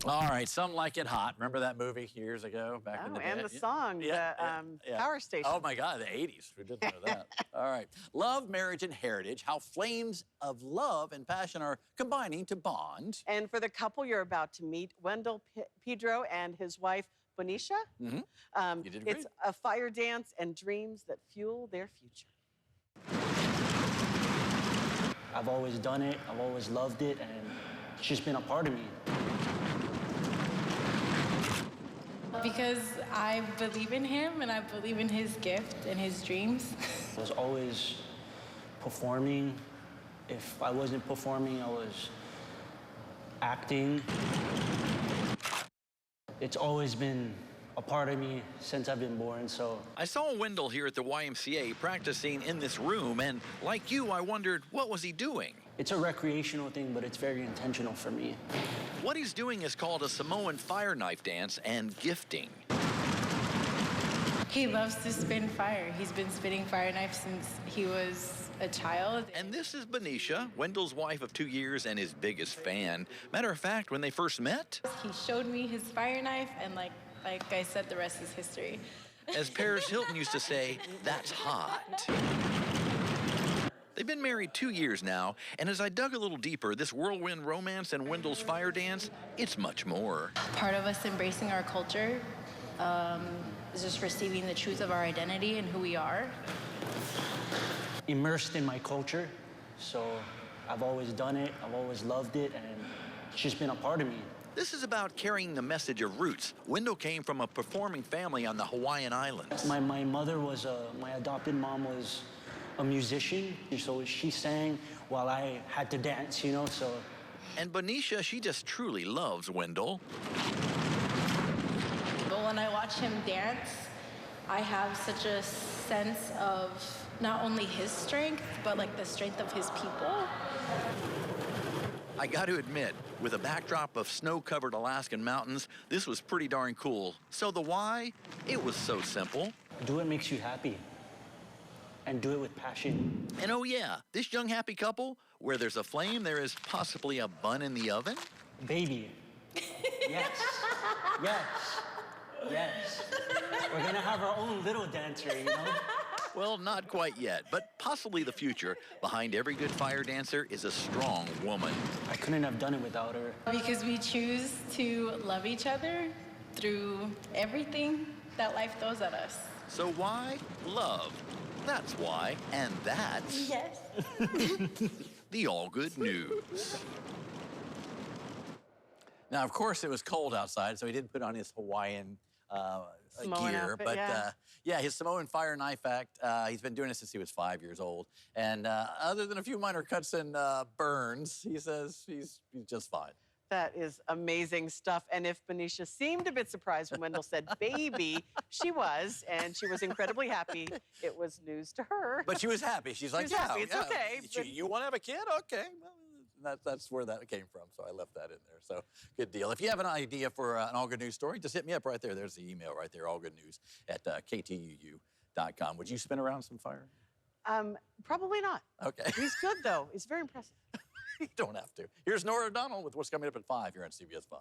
All right, Some Like It Hot. Remember that movie years ago, back in the day? And the song, the Power Station. Oh my God, the 80s. Who didn't know that? All right. Love, marriage, and heritage. How flames of love and passion are combining to bond. And for the couple you're about to meet, Wendell Pedro and his wife, Bonesha. Mm-hmm. You did great. It's a fire dance and dreams that fuel their future. I've always done it. I've always loved it, and it's just been a part of me. Because I believe in him and I believe in his gift and his dreams. I was always performing. If I wasn't performing, I was acting. It's always been a part of me since I've been born, so. I saw Wendell here at the YMCA practicing in this room, and like you, I wondered, what was he doing? It's a recreational thing, but it's very intentional for me. What he's doing is called a Samoan Fire Knife dance and gifting. He loves to spin fire. He's been spinning fire knives since he was a child. And this is Bonesha, Wendell's wife of 2 years and his biggest fan. Matter of fact, when they first met, he showed me his fire knife, and like I said, the rest is history. As Paris Hilton used to say, that's hot. They've been married 2 years now, and as I dug a little deeper, this whirlwind romance and Wendell's fire dance, it's much more. Part of us embracing our culture is just receiving the truth of our identity and who we are. Immersed in my culture, so I've always done it, I've always loved it, and it's just been a part of me. This is about carrying the message of roots. Wendell came from a performing family on the Hawaiian Islands. My mother was, my adopted mom was a musician, so she sang while I had to dance, you know, so. And Bonesha, she just truly loves Wendell. But when I watch him dance, I have such a sense of not only his strength, but like the strength of his people. I got to admit, with a backdrop of snow-covered Alaskan mountains, this was pretty darn cool. So the why? It was so simple. Do what makes you happy. And do it with passion. And oh yeah, this young happy couple, where there's a flame, there is possibly a bun in the oven. Baby. Yes. Yes. Yes. We're gonna have our own little dancer, you know? Well, not quite yet, but possibly the future. Behind every good fire dancer is a strong woman. I couldn't have done it without her. Because we choose to love each other through everything that life throws at us. So why love? That's why, and that's yes. the Allgood News. Now, of course, it was cold outside, so he didn't put on his Hawaiian gear. Outfit, but yeah. His Samoan Fire Knife act, he's been doing it since he was 5 years old. And other than a few minor cuts and burns, he says he's just fine. That is amazing stuff. And if Bonesha seemed a bit surprised when Wendell said baby, she was, and she was incredibly happy. It was news to her. But she was happy. She's like, yeah, happy. It's okay. You want to have a kid? Okay. Well, that's where that came from, so I left that in there. So good deal. If you have an idea for an Allgood News story, just hit me up right there. There's the email right there, allgoodnews@ktuu.com. Would you spin around some fire? Probably not. Okay. He's good, though. He's very impressive. You don't have to. Here's Nora O'Donnell with what's coming up at 5 here on CBS 5.